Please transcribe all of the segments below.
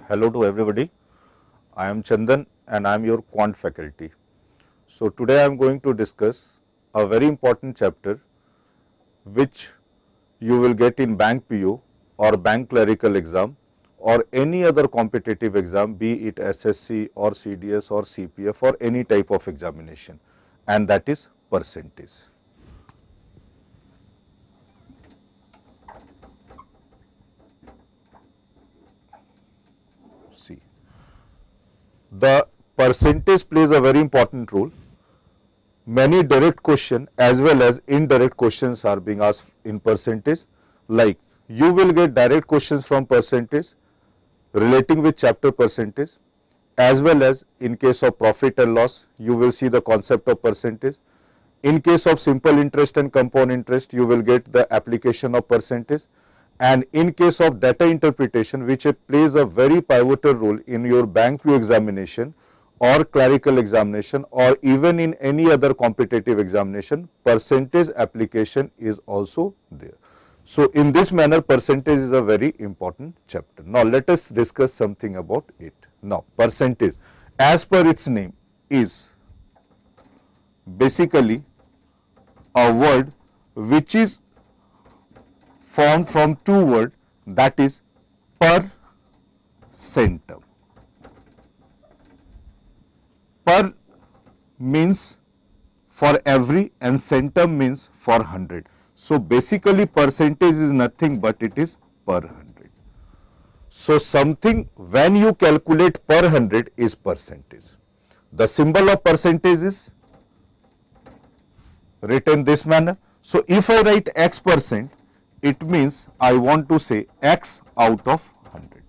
Hello to everybody. I am Chandan and I am your quant faculty. So today I am going to discuss a very important chapter which you will get in bank PO or bank clerical exam or any other competitive exam, be it SSC or CDS or CPF or any type of examination, and that is percentage. See, the percentage plays a very important role. Many direct question as well as indirect questions are being asked in percentage. Like you will get direct questions from percentage relating with chapter percentage, as well as in case of profit and loss you will see the concept of percentage. In case of simple interest and compound interest you will get the application of percentage, and in case of data interpretation, which plays a very pivotal role in your bank PO examination or clerical examination or even in any other competitive examination, percentage application is also there. So in this manner, percentage is a very important chapter. Now let us discuss something about it. Now percentage, as per its name, is basically a word which is formed from two words, that is per centum. Per means for every and centum means for 100. So basically percentage is nothing but it is per 100. So something when you calculate per 100 is percentage. The symbol of percentage is written this manner. So if I write X percent, it means I want to say X out of 100.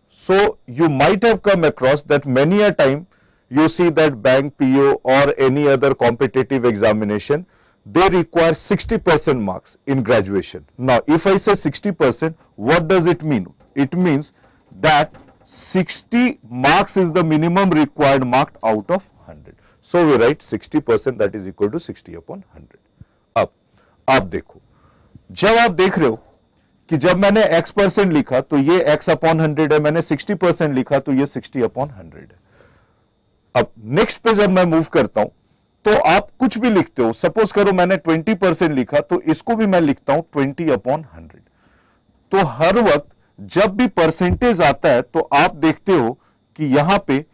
So you might have come across that many a time you see that bank PO or any other competitive examination, they require 60% marks in graduation. Now, if I say 60%, what does it mean? It means that 60 marks is the minimum required mark out of 100. So we write 60%, that is equal to 60 upon 100. अब आप देखो, जब आप देख रहे हो कि जब मैंने x% लिखा तो ये x upon 100 है, मैंने 60% लिखा तो ये 60 upon 100 है. अब नेक्स्ट पे जब मैं मूव करता हूं तो आप कुछ भी लिखते हो, सपोज करो मैंने 20% लिखा तो इसको भी मैं लिखता हूं 20 अपॉन 100. तो हर वक्त जब भी परसेंटेज आता है तो आप देखते हो कि यहां पे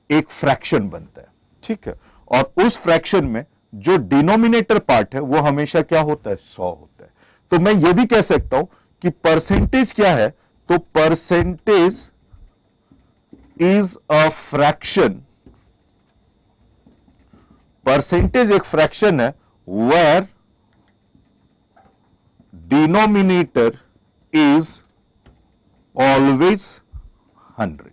एक फ्रैक्शन बनता है, ठीक है, और उस फ्रैक्शन में जो डिनोमिनेटर पार्ट है वो हमेशा क्या होता है, 100 होता है. तो मैं ये भी कह सकता हूं कि परसेंटेज क्या है, तो percentage is a fraction. Percentage एक फ्रैक्शन है where denominator is always 100.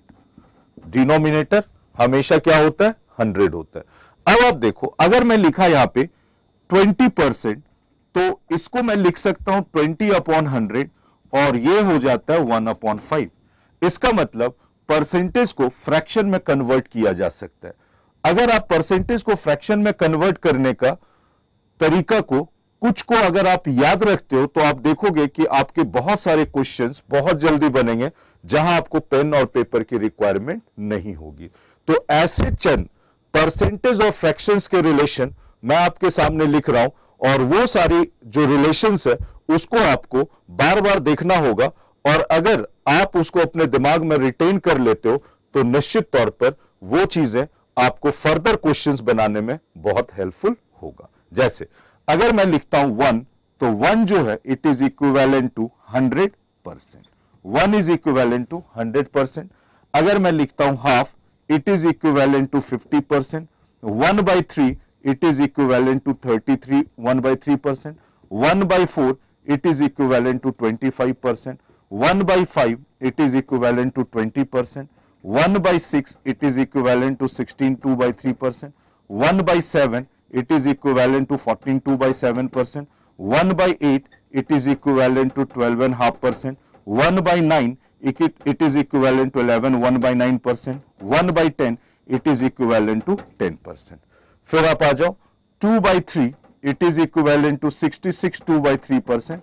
Denominator हमेशा क्या होता है, 100 होता है. अब आप देखो, अगर मैं लिखा यहां पे 20%, तो इसको मैं लिख सकता हूं 20 अपॉन 100 और ये हो जाता है 1 अपॉन 5. इसका मतलब परसेंटेज को फ्रैक्शन में कन्वर्ट किया जा सकता है. अगर आप परसेंटेज को फ्रैक्शन में कन्वर्ट करने का तरीका को कुछ को अगर आप याद रखते हो तो आप देखोगे कि आपके बहुत सारे क्वेश्चंस बहुत जल्दी बनेंगे जहां आपको पेन और पेपर की रिक्वायरमेंट नहीं होगी. तो ऐसे चंद परसेंटेज और फ्रैक्शंस के रिलेशन मैं आपके सामने लिख रहा हूं और वो सारी जो रिलेशंस है उसको आपको बार बार देखना होगा, और अगर आप उसको अपने दिमाग में रिटेन कर लेते हो तो निश्चित तौर पर वो चीजें आपको फर्दर क्वेश्चंस बनाने में बहुत हेल्पफुल होगा. जैसे अगर मैं लिखता हूं 1, तो 1 जो है it is equivalent to 100%. 1 is equivalent to 100%. अगर मैं लिखता हूं half, it is equivalent to 50%. 1/3 it is equivalent to 33 1/3%. 1/4 it is equivalent to 25%. 1/5 it is equivalent to 20%. 1/6 it is equivalent to 16 2/3%. 1/7 it is equivalent to 14 2/7%. 1/8 it is equivalent to 12.5%. 1/9 it is equivalent to 11 1/9%. 1/10 it is equivalent to 10%. फिर आप आ जाओ 2/3 it is equivalent to 66 2/3%.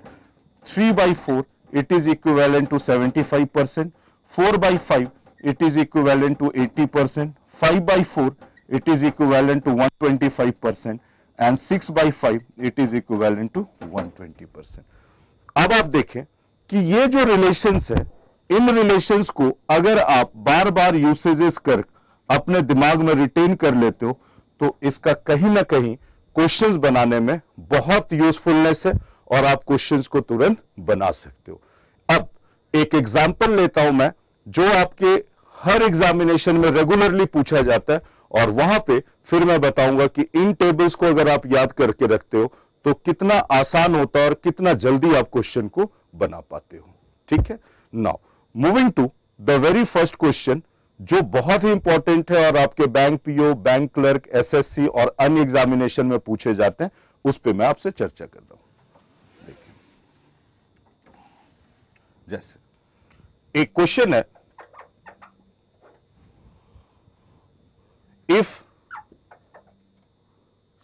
3/4 it is equivalent to 75%. 4/5 it is equivalent to 80%, 5/4 it is equivalent to 125%, and 6/5 it is equivalent to 120%. अब आप देखें कि ये जो relations है, इन रिलेशंस को अगर आप बार बार यूसेजेस कर अपने दिमाग में रिटेन कर लेते हो तो इसका कहीं ना कहीं क्वेश्चंस बनाने में बहुत यूजफुलनेस है और आप क्वेश्चंस को तुरंत बना सकते हो। अब एक एग्जांपल लेता हूं मैं, जो आपके हर एग्जामिनेशन में रेगुलरली पूछा जाता है, और वहां पे फिर मैं बताऊंगा कि इन टेबल्स को अगर आप याद करके रखते हो तो कितना आसान होता है और कितना जल्दी आप क्वेश्चन को बना पाते हो। ठीक है, now moving to the very first question, जो बहुत ही इंपॉर्टेंट है और आपके bank PO, bank clerk, SSC और अन्य एग्जामिनेशन में पूछे जाते हैं, उस पर मैं आपसे चर्चा कर रहा हूं। देखिए, जैसे एक क्वेश्चन है, if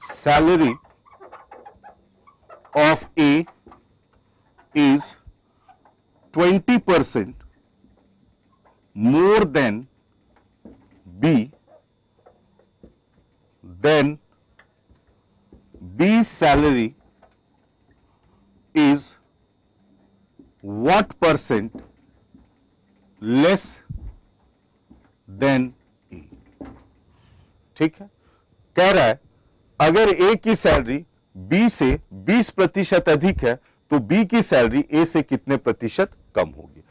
salary of A is 20% more than B, then B's salary is what percent less than A? ठीक है, कह रहा है अगर ए की सैलरी बी से 20% अधिक है तो बी की सैलरी ए से कितने प्रतिशत कम होगी।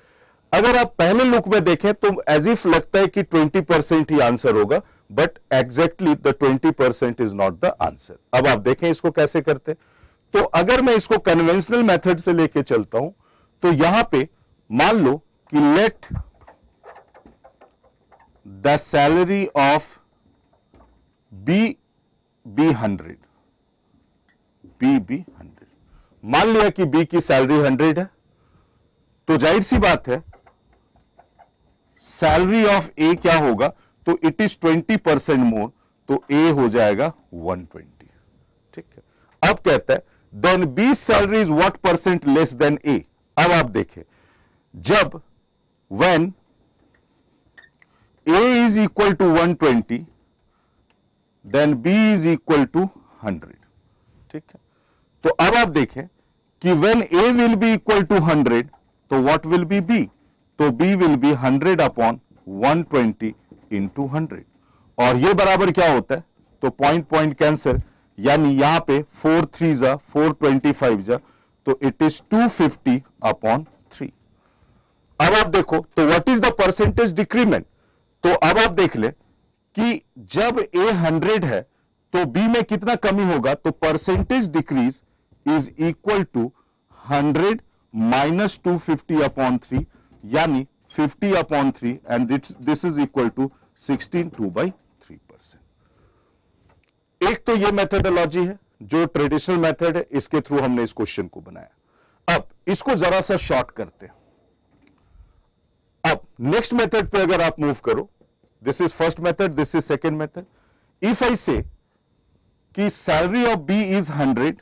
अगर आप पहले लुक में देखें तो एज इफ लगता है कि 20% ही आंसर होगा, but exactly the 20% is not the answer. अब आप देखें इसको कैसे करते, तो अगर मैं इसको कन्वेंशनल मेथड से लेके चलता हूं तो यहां पे मान लो कि let the salary of B 100, B 100, मान लिया कि बी की सैलरी 100 है, तो जाहिर सी बात है सैलरी ऑफ ए क्या होगा, तो इट इज 20% मोर, तो ए हो जाएगा 120। ठीक है, अब कहता है then B salary is what percent less than A. अब आप देखें, जब when A is equal to 120 then B is equal to 100। ठीक है, तो अब आप देखें कि when A will be equal to 100 तो व्हाट विल बी बी, तो B will be 100 upon 120 into 100, और ये बराबर क्या होता है, तो पॉइंट पॉइंट कैंसिल, यानी यहां पे 4 3 जा 425 जा, तो इट इज 250 अपॉन 3। अब आप देखो तो what is the percentage decrement, तो अब आप देख ले कि जब ए 100 है तो बी में कितना कमी होगा, तो percentage decrease is equal to 100 minus 250 upon 3, यानी 50 upon 3, and this is equal to 16 2/3%। एक तो ये मेथोडोलॉजी है जो ट्रेडिशनल मेथड है, इसके थ्रू हमने इस क्वेश्चन को बनाया। अब इसको जरा सा शॉर्ट करते हैं। अब नेक्स्ट मेथड पे अगर आप मूव करो, this is first method, this is second method. If I से कि सैलरी ऑफ बी इज 100,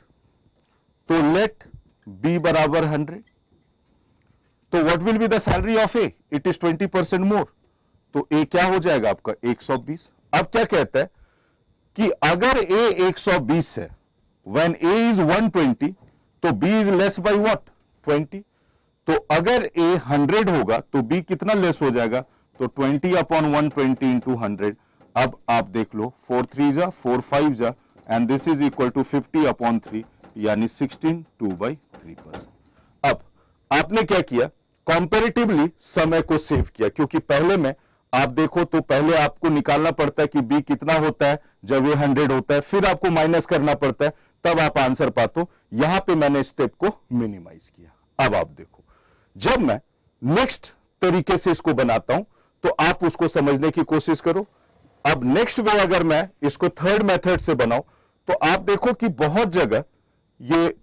तो लेट बी बराबर 100, तो what will be the salary of A, it is 20% मोर, तो ए क्या हो जाएगा आपका 120। अब क्या कहता है कि अगर ए 120 है, व्हेन ए इज 120, तो B is less by what 20, तो अगर ए 100 होगा तो बी कितना लेस हो जाएगा, तो 20 अपॉन 120 इंटू 100। अब आप देख लो 4 3 जा 4 5 जा, and this is equal to 50 upon 3, यानी 16 2/3%। अब आपने क्या किया, कंपैरेटिवली समय को सेव किया, क्योंकि पहले में आप देखो तो पहले आपको निकालना पड़ता है कि बी कितना होता है जब ये 100 होता है, फिर आपको माइनस करना पड़ता है, तब आप आंसर पाते हो। यहां पे मैंने स्टेप को मिनिमाइज किया। अब आप देखो, जब मैं नेक्स्ट तरीके से इसको बनाता हूं तो आप उसको समझने की कोशिश करो। अब नेक्स्ट वे अगर मैं इसको थर्ड मेथड से बनाऊं तो आप देखो कि बहुत जगह ये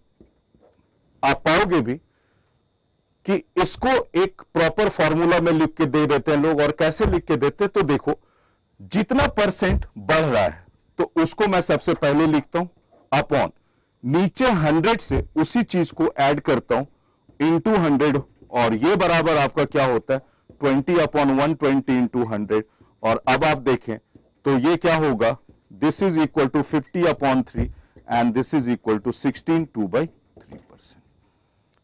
आप पाओगे भी कि इसको एक प्रॉपर फॉर्मूला में लिख के दे देते हैं लोग, और कैसे लिख के देते हैं, तो देखो जितना परसेंट बढ़ रहा है तो उसको मैं सबसे पहले लिखता हूं अपॉन नीचे 100 से उसी चीज को ऐड करता हूं इंटू 100, और ये बराबर आपका क्या होता है 20/120 इंटू 100, और अब आप देखें तो ये क्या होगा, this is equal to 50/3 and this is equal to 16 2/3%।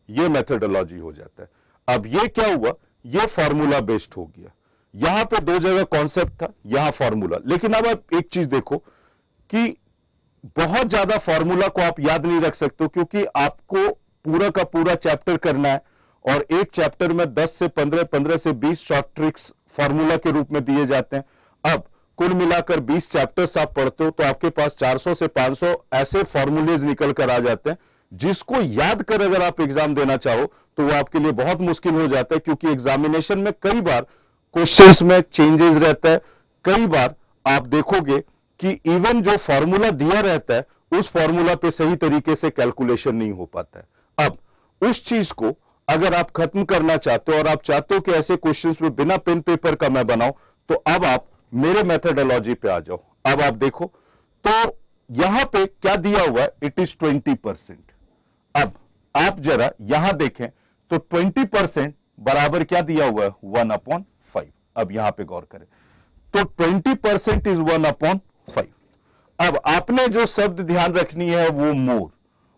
ये मेथोडोलॉजी हो जाता है। अब ये क्या हुआ, ये फॉर्मूला बेस्ड हो गया। यहां पे दो जगह कॉन्सेप्ट था, यहां फॉर्मूला। लेकिन अब आप एक चीज देखो कि बहुत ज्यादा फॉर्मूला को आप याद नहीं रख सकते, क्योंकि आपको पूरा का पूरा चैप्टर करना है, और एक चैप्टर में 10 से 15, 15 से 20 शॉर्ट ट्रिक्स फॉर्मूला के रूप में दिए जाते हैं। अब कुल मिलाकर 20 चैप्टर्स आप पढ़ते हो तो आपके पास 400 से 500 ऐसे फॉर्मूलेज निकल कर आ जाते हैं, जिसको याद कर अगर आप एग्जाम देना चाहो तो वो आपके लिए बहुत मुश्किल हो जाता है, क्योंकि एग्जामिनेशन में कई बार क्वेश्चंस में चेंजेस रहता है। कई बार आप देखोगे कि इवन जो फॉर्मूला दिया रहता है उस फॉर्मूला पे सही तरीके से कैलकुलेशन नहीं हो पाता है। अब उस चीज को अगर आप खत्म करना चाहते हो और आप चाहते हो कि ऐसे क्वेश्चंस में बिना पेन पेपर का मैं बनाऊं, तो अब आप मेरे मेथोडोलॉजी पे आ जाओ। अब आप देखो तो यहां पे क्या दिया हुआ है, इट इज 20%। अब आप जरा यहां देखें तो 20% बराबर क्या दिया हुआ है, 1/5। अब यहां पे गौर करें तो 20% इज 1/5। अब आपने जो शब्द ध्यान रखनी है वो मोर।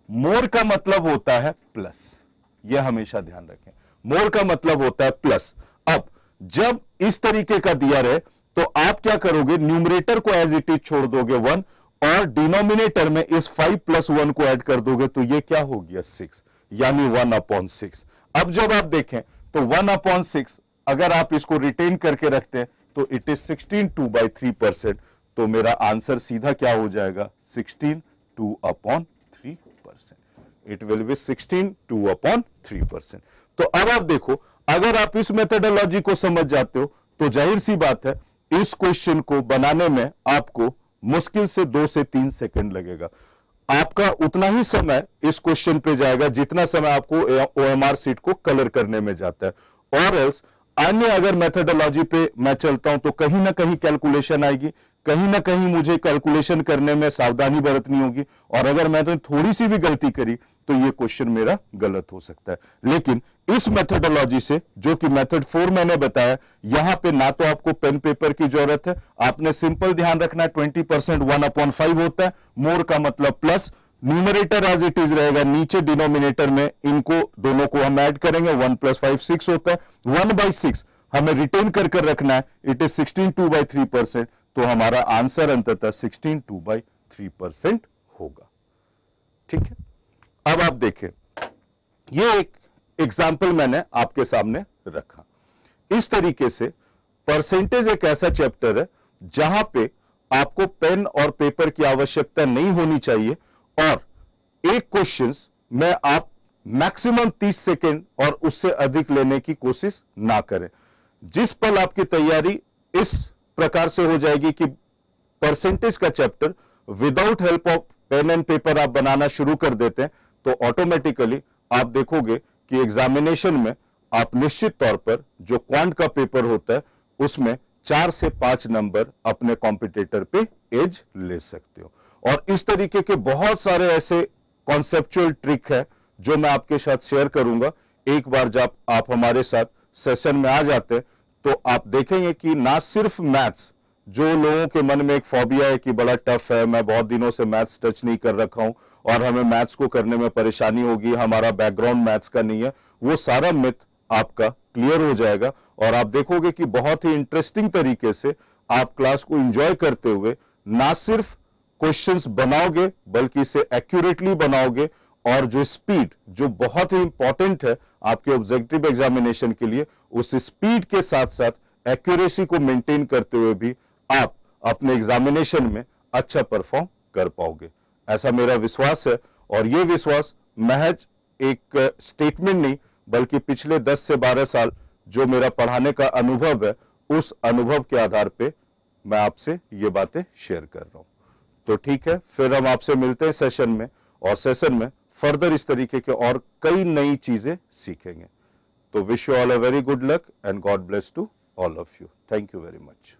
मोर का मतलब होता है प्लस, यह हमेशा ध्यान रखें, मोर का मतलब होता है प्लस। अब जब इस तरीके का दिया रहे तो आप क्या करोगे, न्यूमरेटर को एज इट इज छोड़ दोगे 1, और डिनोमिनेटर में इस 5 + 1 को ऐड कर दोगे, तो ये क्या हो गया 6, यानी 1/6। अब जब आप देखें तो 1/6 अगर आप इसको रिटेन करके रखते हैं तो इट इज 16 2/3%। तो मेरा आंसर सीधा क्या हो जाएगा, 16 2/3%। It will be 16 2/3%। तो अब आप देखो, अगर आप इस मेथोडोलॉजी को समझ जाते हो तो जाहिर सी बात है इस क्वेश्चन को बनाने में आपको मुश्किल से 2 से 3 सेकंड लगेगा। आपका उतना ही समय इस क्वेश्चन पे जाएगा जितना समय आपको OMR शीट को कलर करने में जाता है। और एल्स अन्य अगर मेथोडोलॉजी पे मैं चलता हूं तो कहीं ना कहीं कैलकुलेशन आएगी, कहीं ना कहीं मुझे कैलकुलेशन करने में सावधानी बरतनी होगी, और अगर मैंने थोड़ी सी भी गलती करी तो ये क्वेश्चन मेरा गलत हो सकता है। लेकिन इस मेथोडोलॉजी से, जो कि मेथड 4 मैंने बताया, यहां पे ना तो आपको पेन पेपर की जरूरत है, आपने सिंपल ध्यान रखना है 20% 1/5 होता है, मोर का मतलब plus, numerator as it is रहेगा, नीचे डिनोमिनेटर में इनको दोनों को हम ऐड करेंगे, 1 + 5 6 होता है, 1/6 हमें रिटेन कर रखना है, इट इज 16 2/3%। तो हमारा आंसर अंततः 16 2/3% होगा। ठीक है, अब आप देखें, ये एक एग्जाम्पल मैंने आपके सामने रखा। इस तरीके से परसेंटेज एक ऐसा चैप्टर है जहां पे आपको पेन और पेपर की आवश्यकता नहीं होनी चाहिए, और एक क्वेश्चंस में आप मैक्सिमम 30 सेकेंड और उससे अधिक लेने की कोशिश ना करें। जिस पल आपकी तैयारी इस प्रकार से हो जाएगी कि परसेंटेज का chapter without help of pen and paper आप बनाना शुरू कर देते हैं, तो ऑटोमेटिकली आप देखोगे कि एग्जामिनेशन में आप निश्चित तौर पर जो क्वांट का पेपर होता है उसमें 4 से 5 नंबर अपने कॉम्पिटिटर पे एज ले सकते हो। और इस तरीके के बहुत सारे ऐसे कॉन्सेप्चुअल ट्रिक है जो मैं आपके साथ शेयर करूंगा। एक बार जब आप हमारे साथ सेशन में आ जाते हैं तो आप देखेंगे कि ना सिर्फ मैथ्स, जो लोगों के मन में एक फोबिया है कि बड़ा टफ है, मैं बहुत दिनों से मैथ्स टच नहीं कर रखा हूं और हमें मैथ्स को करने में परेशानी होगी, हमारा बैकग्राउंड मैथ्स का नहीं है, वो सारा मिथ आपका क्लियर हो जाएगा और आप देखोगे कि बहुत ही इंटरेस्टिंग तरीके से आप क्लास को एंजॉय करते हुए ना सिर्फ क्वेश्चंस बनाओगे बल्कि इसे एक्यूरेटली बनाओगे, और जो स्पीड, जो बहुत ही इंपॉर्टेंट है आपके ऑब्जेक्टिव एग्जामिनेशन के लिए, उस स्पीड के साथ साथ एक्यूरेसी को मेंटेन करते हुए भी आप अपने एग्जामिनेशन में अच्छा परफॉर्म कर पाओगे, ऐसा मेरा विश्वास है। और यह विश्वास महज एक स्टेटमेंट नहीं बल्कि पिछले 10 से 12 साल जो मेरा पढ़ाने का अनुभव है, उस अनुभव के आधार पे मैं आपसे ये बातें शेयर कर रहा हूं। तो ठीक है, फिर हम आपसे मिलते हैं सेशन में, और सेशन में फर्दर इस तरीके के और कई नई चीजें सीखेंगे। तो wish you all a very good luck and God bless to all of you. Thank you very much.